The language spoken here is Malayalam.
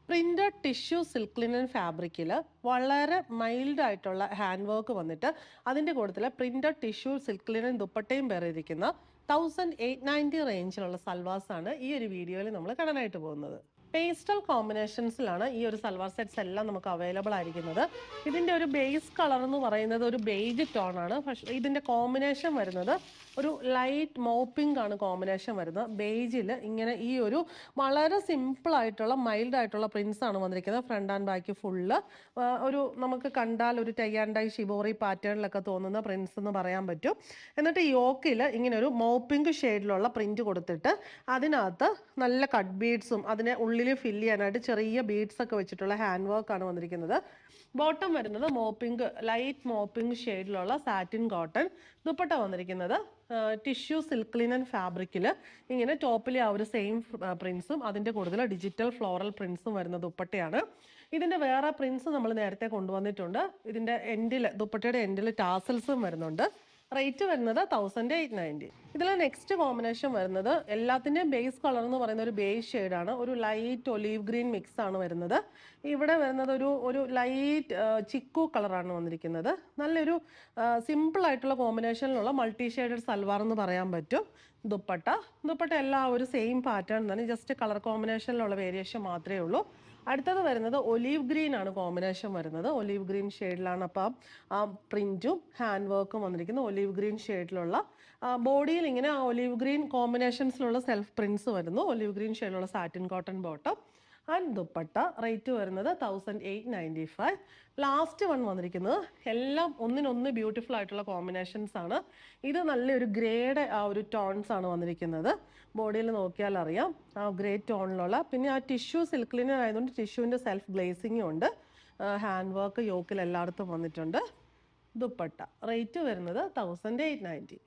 പ്രിന്റഡ് ടിഷ്യൂ സിൽക്ക് ലിനൻ ഫാബ്രിക്കിൽ വളരെ മൈൽഡ് ആയിട്ടുള്ള ഹാൻഡ് വർക്ക് വന്നിട്ട് അതിൻ്റെ കൂട്ടത്തിൽ പ്രിന്റഡ് ടിഷ്യൂ സിൽക്ക് ലിനൻ ദുപ്പട്ടയും പേറിയിരിക്കുന്ന 1890 റേഞ്ചിലുള്ള സൽവാസാണ് ഈ ഒരു വീഡിയോയിൽ നമ്മൾ കാണാനായിട്ട് പോകുന്നത്. പേസ്റ്റൽ കോമ്പിനേഷൻസിലാണ് ഈ ഒരു സൽവാർ സെറ്റ്സ് എല്ലാം നമുക്ക് അവൈലബിൾ ആയിരിക്കുന്നത്. ഇതിൻ്റെ ഒരു ബേസ് കളർ എന്ന് പറയുന്നത് ഒരു ബേജ് ടോൺ ആണ്. പക്ഷേ ഇതിൻ്റെ കോമ്പിനേഷൻ വരുന്നത് ഒരു ലൈറ്റ് മോപ്പിംഗ് ആണ് കോമ്പിനേഷൻ വരുന്നത്. ബേജിൽ ഇങ്ങനെ ഈ ഒരു വളരെ സിമ്പിൾ ആയിട്ടുള്ള മൈൽഡ് ആയിട്ടുള്ള പ്രിൻസ് ആണ് വന്നിരിക്കുന്നത്. ഫ്രണ്ട് ആൻഡ് ബാക്ക് ഫുള്ള് ഒരു നമുക്ക് കണ്ടാൽ ഒരു ടൈ ആൻഡ് ഡൈ ഷിബോറി പാറ്റേണിലൊക്കെ തോന്നുന്ന പ്രിൻസ് എന്ന് പറയാൻ പറ്റും. എന്നിട്ട് യോക്കിൽ ഇങ്ങനെ ഒരു മോപ്പിംഗ് ഷെയ്ഡിലുള്ള പ്രിന്റ് കൊടുത്തിട്ട് അതിനകത്ത് നല്ല കട്ട് ബീഡ്സും അതിനെ ഉള്ളിൽ ഫില്ല് ചെയ്യാനായിട്ട് ചെറിയ ബീഡ്സ് ഒക്കെ വെച്ചിട്ടുള്ള ഹാൻഡ് വർക്ക് ആണ് വന്നിരിക്കുന്നത്. ബോട്ടം വരുന്നത് മോപ്പിംഗ് ലൈറ്റ് മോപ്പിംഗ് ഷെയ്ഡിലുള്ള സാറ്റിൻ കോട്ടൺ. ദുപ്പട്ട വന്നിരിക്കുന്നത് ടിഷ്യൂ സിൽക്ക് ലിനൻ ഫാബ്രിക്കിൽ ഇങ്ങനെ ടോപ്പിൽ ആ ഒരു സെയിം പ്രിൻസും അതിൻ്റെ കൂടുതൽ ഡിജിറ്റൽ ഫ്ലോറൽ പ്രിൻസും വരുന്ന ദുപ്പട്ടയാണ്. ഇതിൻ്റെ വേറെ പ്രിൻസ് നമ്മൾ നേരത്തെ കൊണ്ടുവന്നിട്ടുണ്ട്. ഇതിൻ്റെ എൻഡിൽ ദുപ്പട്ടയുടെ എൻഡിൽ ടാസൽസും വരുന്നുണ്ട്. റേറ്റ് വരുന്നത് 1890. ഇതിൽ നെക്സ്റ്റ് കോമ്പിനേഷൻ വരുന്നത് എല്ലാത്തിൻ്റെയും ബേസ് കളർ എന്ന് പറയുന്ന ഒരു ബേസ് ഷെയ്ഡാണ്. ഒരു ലൈറ്റ് ഒലീവ് ഗ്രീൻ മിക്സ് ആണ് വരുന്നത്. ഇവിടെ വരുന്നത് ഒരു ലൈറ്റ് ചിക്കു കളറാണ് വന്നിരിക്കുന്നത്. നല്ലൊരു സിമ്പിൾ ആയിട്ടുള്ള കോമ്പിനേഷനിലുള്ള മൾട്ടി ഷെയ്ഡഡ് സൽവാർ എന്ന് പറയാൻ പറ്റും. ദുപ്പട്ട എല്ലാം ഒരു സെയിം പാറ്റേൺ തന്നെ, ജസ്റ്റ് കളർ കോമ്പിനേഷനിലുള്ള വേരിയേഷൻ മാത്രമേ ഉള്ളൂ. അടുത്തത് വരുന്നത് ഒലീവ് ഗ്രീൻ ആണ് കോമ്പിനേഷൻ വരുന്നത്. ഒലീവ് ഗ്രീൻ ഷെയ്ഡിലാണ് അപ്പം ആ പ്രിൻറ്റും ഹാൻഡ് വർക്കും വന്നിരിക്കുന്നത്. ഒലീവ് ഗ്രീൻ ഷെയ്ഡിലുള്ള ബോഡിയിൽ ഇങ്ങനെ ആ ഒലീവ് ഗ്രീൻ കോമ്പിനേഷൻസിലുള്ള സെൽഫ് പ്രിൻസ് വരുന്നു. ഒലീവ് ഗ്രീൻ ഷെയ്ഡിലുള്ള satin cotton bottom and dupatta. Rate വരുന്നത് 1895. ലാസ്റ്റ് വൺ വന്നിരിക്കുന്നത് എല്ലാം ഒന്നിനൊന്ന് ബ്യൂട്ടിഫുൾ ആയിട്ടുള്ള കോമ്പിനേഷൻസ് ആണ്. ഇത് നല്ലൊരു ഗ്രേഡ് ആ ഒരു ടോൺസ് ആണ് വന്നിരിക്കുന്നത്. ബോഡിയിൽ നോക്കിയാൽ അറിയാം ആ ഗ്രേ ടോണിലുള്ള. പിന്നെ ആ ടിഷ്യൂ സിൽക്ക് ലിനൻ ആയതുകൊണ്ട് ടിഷ്യൂവിൻ്റെ സെൽഫ് ഗ്ലേസിങ്ങും ഉണ്ട്. ഹാൻഡ് വർക്ക് യോക്കിൽ എല്ലായിടത്തും വന്നിട്ടുണ്ട്. ദുപ്പട്ട റേറ്റ് വരുന്നത് 1890.